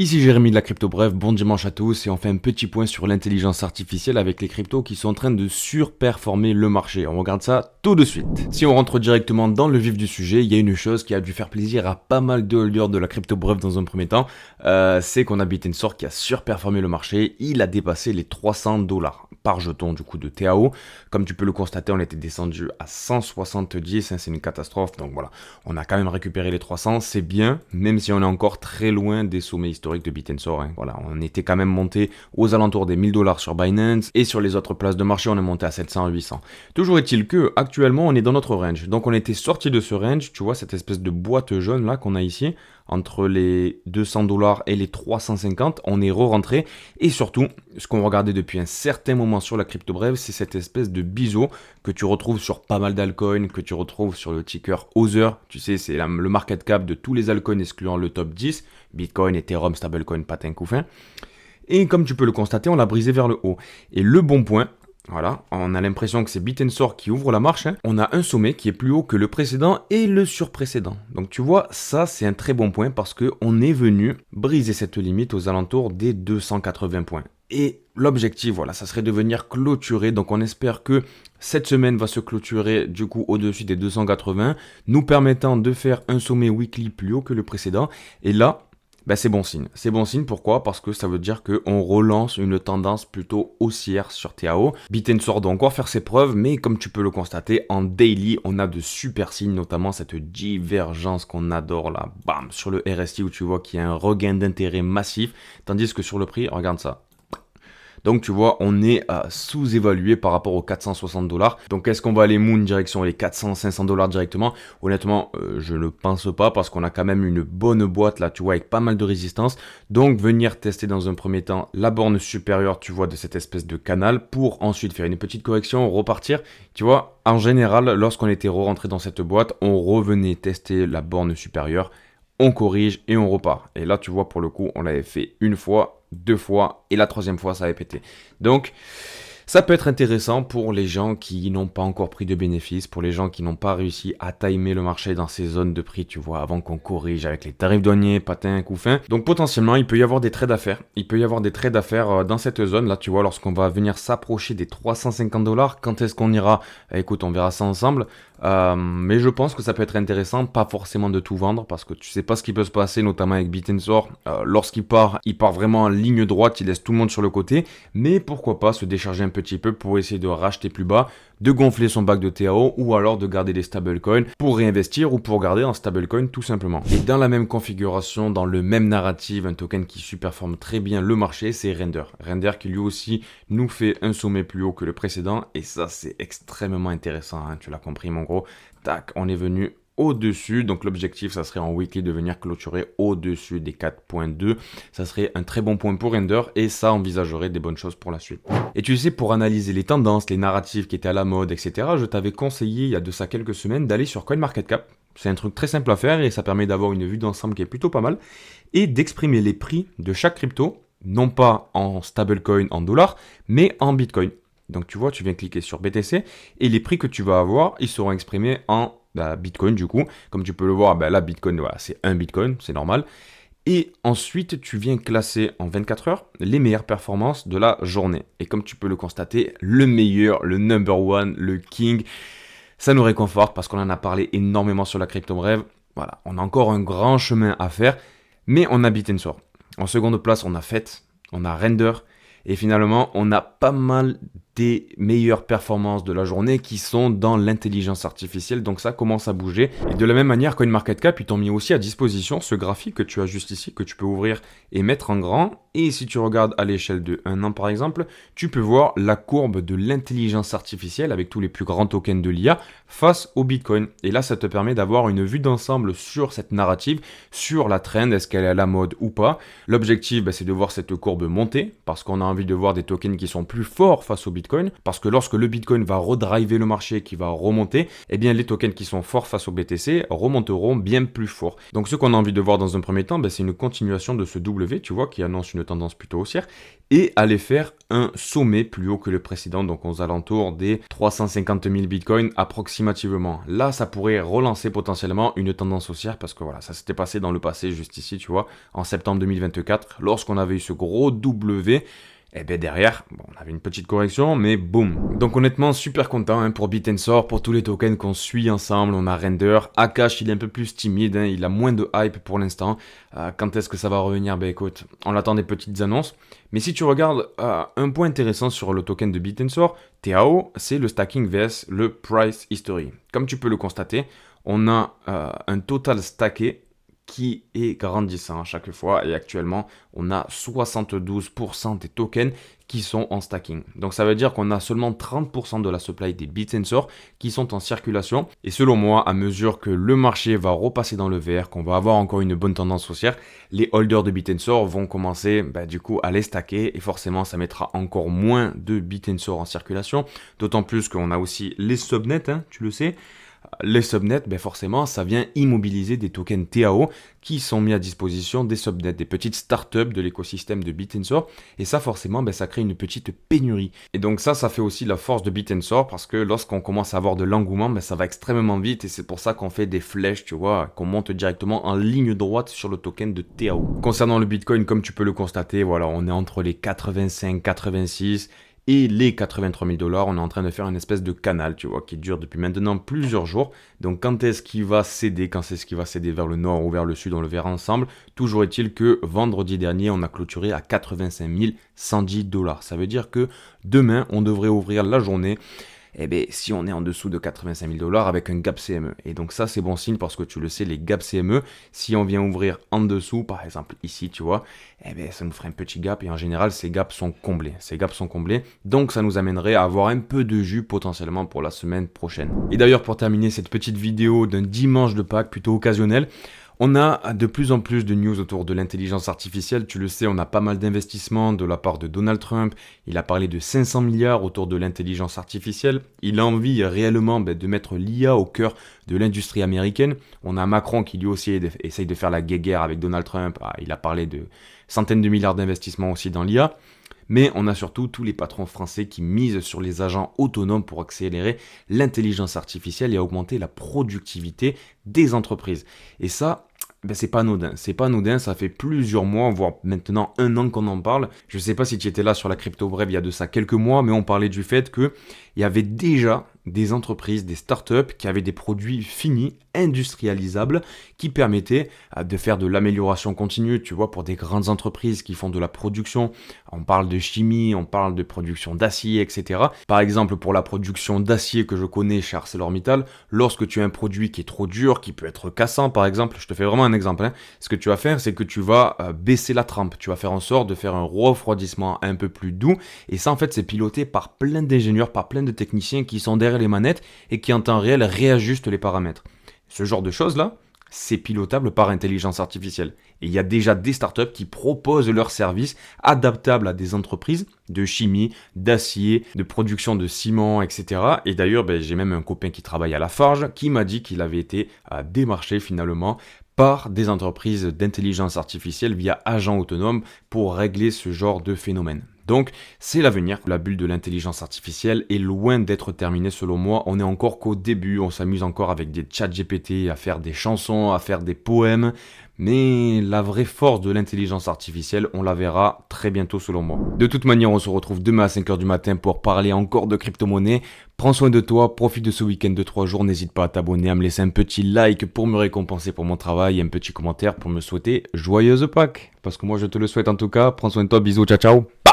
Ici Jérémy de la Crypto Bref, bon dimanche à tous et on fait un petit point sur l'intelligence artificielle avec les cryptos qui sont en train de surperformer le marché. On regarde ça tout de suite. Si on rentre directement dans le vif du sujet, il y a une chose qui a dû faire plaisir à pas mal de holders de la Crypto Bref dans un premier temps, c'est qu'on a Bitensor qui a surperformé le marché. Il a dépassé les 300 dollars par jeton du coup de TAO. Comme tu peux le constater, on était descendu à 170, c'est une catastrophe. Donc voilà, on a quand même récupéré les 300, c'est bien, même si on est encore très loin des sommets historiques de Bitensor. Voilà, on était quand même monté aux alentours des 1000 dollars sur Binance et sur les autres places de marché, on est monté à 700, 800. Toujours est-il que actuellement, on est dans notre range. Donc on était sorti de ce range, tu vois cette espèce de boîte jaune là qu'on a ici entre les 200 dollars et les 350, on est re-rentré et surtout, ce qu'on regardait depuis un certain moment sur la crypto brève, c'est cette espèce de biseau que tu retrouves sur pas mal d'altcoins, que tu retrouves sur le ticker Other. Tu sais, c'est le market cap de tous les altcoins excluant le top 10, Bitcoin, Ethereum, Stablecoin, Patin, Couffin. Et comme tu peux le constater, on l'a brisé vers le haut. Et le bon point, voilà, on a l'impression que c'est Bitensor qui ouvre la marche. On a un sommet qui est plus haut que le précédent et le surprécédent. Donc tu vois, ça c'est un très bon point parce qu'on est venu briser cette limite aux alentours des 280 points. Et l'objectif, voilà, ça serait de venir clôturer. Donc on espère que cette semaine va se clôturer du coup au-dessus des 280, nous permettant de faire un sommet weekly plus haut que le précédent. Et là, c'est bon signe. C'est bon signe, pourquoi? Parce que ça veut dire qu'on relance une tendance plutôt haussière sur TAO. Bitensor doit encore faire ses preuves, mais comme tu peux le constater, en daily, on a de super signes, notamment cette divergence qu'on adore là, bam, sur le RSI où tu vois qu'il y a un regain d'intérêt massif, tandis que sur le prix, regarde ça. Donc tu vois, on est sous-évalué par rapport aux 460 dollars. Donc est-ce qu'on va aller moon direction les 400-500 dollars directement? Honnêtement, je ne pense pas parce qu'on a quand même une bonne boîte là, tu vois, avec pas mal de résistance. Donc venir tester dans un premier temps la borne supérieure, tu vois, de cette espèce de canal pour ensuite faire une petite correction, repartir. Tu vois, en général, lorsqu'on était rentré dans cette boîte, on revenait tester la borne supérieure. On corrige et on repart. Et là, tu vois, pour le coup, on l'avait fait une fois, deux fois, et la troisième fois, ça avait pété. Donc, ça peut être intéressant pour les gens qui n'ont pas encore pris de bénéfices, pour les gens qui n'ont pas réussi à timer le marché dans ces zones de prix, tu vois, avant qu'on corrige avec les tarifs douaniers, patins, couffins. Donc potentiellement, il peut y avoir des trades à faire. Il peut y avoir des trades à faire dans cette zone, là, tu vois, lorsqu'on va venir s'approcher des 350 dollars. Quand est-ce qu'on ira? Écoute, on verra ça ensemble. Mais je pense que ça peut être intéressant, pas forcément de tout vendre, parce que tu sais pas ce qui peut se passer, notamment avec Bitensor. Lorsqu'il part vraiment en ligne droite, il laisse tout le monde sur le côté. Mais pourquoi pas se décharger un petit peu pour essayer de racheter plus bas, de gonfler son bac de TAO ou alors de garder des stablecoins pour réinvestir ou pour garder un stablecoin tout simplement. Et dans la même configuration, dans le même narrative, un token qui superforme très bien le marché, c'est Render. Render qui lui aussi nous fait un sommet plus haut que le précédent et ça c'est extrêmement intéressant, hein, tu l'as compris mon gros. Tac, on est venu au-dessus, donc l'objectif ça serait en weekly de venir clôturer au-dessus des 4.2, ça serait un très bon point pour Render et ça envisagerait des bonnes choses pour la suite. Et tu sais, pour analyser les tendances, les narratifs qui étaient à la mode, etc., je t'avais conseillé il y a de ça quelques semaines d'aller sur CoinMarketCap. C'est un truc très simple à faire et ça permet d'avoir une vue d'ensemble qui est plutôt pas mal et d'exprimer les prix de chaque crypto, non pas en stablecoin en dollars, mais en Bitcoin. Donc tu vois, tu viens cliquer sur BTC et les prix que tu vas avoir, ils seront exprimés en Bitcoin du coup. Comme tu peux le voir, là Bitcoin, voilà, c'est un Bitcoin, c'est normal. Et ensuite, tu viens classer en 24 heures les meilleures performances de la journée. Et comme tu peux le constater, le meilleur, le number one, le king, ça nous réconforte parce qu'on en a parlé énormément sur la crypto brève. Voilà, on a encore un grand chemin à faire, mais on a Bitensor. En seconde place, on a FET, on a Render. Et finalement, on a pas mal des meilleures performances de la journée qui sont dans l'intelligence artificielle. Donc ça commence à bouger. Et de la même manière, CoinMarketCap, ils t'ont mis aussi à disposition ce graphique que tu as juste ici, que tu peux ouvrir et mettre en grand. Et si tu regardes à l'échelle de 1 an par exemple, tu peux voir la courbe de l'intelligence artificielle avec tous les plus grands tokens de l'IA face au Bitcoin. Et là, ça te permet d'avoir une vue d'ensemble sur cette narrative, sur la trend, est-ce qu'elle est à la mode ou pas. L'objectif, c'est de voir cette courbe monter parce qu'on a envie de voir des tokens qui sont plus forts face au Bitcoin Bitcoin, parce que lorsque le Bitcoin va redriver le marché, qui va remonter, eh bien les tokens qui sont forts face au BTC remonteront bien plus fort. Donc ce qu'on a envie de voir dans un premier temps, c'est une continuation de ce W, tu vois, qui annonce une tendance plutôt haussière, et aller faire un sommet plus haut que le précédent, donc aux alentours des 350 000 Bitcoin approximativement. Là, ça pourrait relancer potentiellement une tendance haussière, parce que voilà, ça s'était passé dans le passé, juste ici, tu vois, en septembre 2024, lorsqu'on avait eu ce gros W. Et bien derrière, bon, on avait une petite correction, mais boum. Donc honnêtement, super content pour Bitensor, pour tous les tokens qu'on suit ensemble. On a Render, Akash, il est un peu plus timide, il a moins de hype pour l'instant. Quand est-ce que ça va revenir? Ben écoute, on attend des petites annonces. Mais si tu regardes un point intéressant sur le token de Bitensor, TAO, c'est le stacking vs le price history. Comme tu peux le constater, on a un total stacké qui est grandissant à chaque fois, et actuellement on a 72% des tokens qui sont en stacking. Donc ça veut dire qu'on a seulement 30% de la supply des Bitensor qui sont en circulation, et selon moi, à mesure que le marché va repasser dans le vert, qu'on va avoir encore une bonne tendance haussière, les holders de Bitensor vont commencer du coup à les stacker, et forcément ça mettra encore moins de Bitensor en circulation, d'autant plus qu'on a aussi les subnets, tu le sais. Les subnets, forcément, ça vient immobiliser des tokens TAO qui sont mis à disposition des subnets, des petites startups de l'écosystème de Bitensor. Et ça, forcément, ça crée une petite pénurie. Et donc ça fait aussi la force de Bitensor, parce que lorsqu'on commence à avoir de l'engouement, ça va extrêmement vite. Et c'est pour ça qu'on fait des flèches, tu vois, qu'on monte directement en ligne droite sur le token de TAO. Concernant le Bitcoin, comme tu peux le constater, voilà, on est entre les 85, 86... et les 83 000 $, on est en train de faire une espèce de canal, tu vois, qui dure depuis maintenant plusieurs jours. Donc quand est-ce qu'il va céder? Quand est-ce qu'il va céder vers le nord ou vers le sud? On le verra ensemble. Toujours est-il que vendredi dernier, on a clôturé à 85 110 $. Ça veut dire que demain, on devrait ouvrir la journée si on est en dessous de 85 000 $ avec un gap CME. Et donc ça, c'est bon signe, parce que tu le sais, les gaps CME, si on vient ouvrir en dessous, par exemple ici, tu vois, ça nous ferait un petit gap, et en général, ces gaps sont comblés. Donc ça nous amènerait à avoir un peu de jus potentiellement pour la semaine prochaine. Et d'ailleurs, pour terminer cette petite vidéo d'un dimanche de Pâques plutôt occasionnel, on a de plus en plus de news autour de l'intelligence artificielle. Tu le sais, on a pas mal d'investissements de la part de Donald Trump. Il a parlé de 500 milliards autour de l'intelligence artificielle. Il a envie réellement de mettre l'IA au cœur de l'industrie américaine. On a Macron qui lui aussi essaye de faire la guéguerre avec Donald Trump. Il a parlé de centaines de milliards d'investissements aussi dans l'IA. Mais on a surtout tous les patrons français qui misent sur les agents autonomes pour accélérer l'intelligence artificielle et augmenter la productivité des entreprises. Et ça, c'est pas anodin, ça fait plusieurs mois, voire maintenant 1 an qu'on en parle. Je sais pas si tu étais là sur la crypto brève il y a de ça quelques mois, mais on parlait du fait qu'il y avait déjà des entreprises, des startups qui avaient des produits finis, industrialisables, qui permettaient de faire de l'amélioration continue, tu vois, pour des grandes entreprises qui font de la production. On parle de chimie, on parle de production d'acier, etc. Par exemple, pour la production d'acier que je connais chez ArcelorMittal, lorsque tu as un produit qui est trop dur, qui peut être cassant, par exemple, je te fais vraiment un exemple, ce que tu vas faire, c'est que tu vas baisser la trempe, tu vas faire en sorte de faire un refroidissement un peu plus doux, et ça, en fait, c'est piloté par plein d'ingénieurs, par plein de techniciens qui sont derrière les manettes et qui en temps réel réajustent les paramètres. Ce genre de choses-là, c'est pilotable par intelligence artificielle. Et il y a déjà des startups qui proposent leurs services adaptables à des entreprises de chimie, d'acier, de production de ciment, etc. Et d'ailleurs, j'ai même un copain qui travaille à Lafarge qui m'a dit qu'il avait été démarché finalement par des entreprises d'intelligence artificielle via agents autonomes pour régler ce genre de phénomène. Donc, c'est l'avenir. La bulle de l'intelligence artificielle est loin d'être terminée selon moi. On est encore qu'au début, on s'amuse encore avec des chats GPT, à faire des chansons, à faire des poèmes. Mais la vraie force de l'intelligence artificielle, on la verra très bientôt selon moi. De toute manière, on se retrouve demain à 5h du matin pour parler encore de crypto-monnaie. Prends soin de toi, profite de ce week-end de 3 jours. N'hésite pas à t'abonner, à me laisser un petit like pour me récompenser pour mon travail et un petit commentaire pour me souhaiter joyeuse Pâques. Parce que moi je te le souhaite en tout cas. Prends soin de toi, bisous, ciao ciao.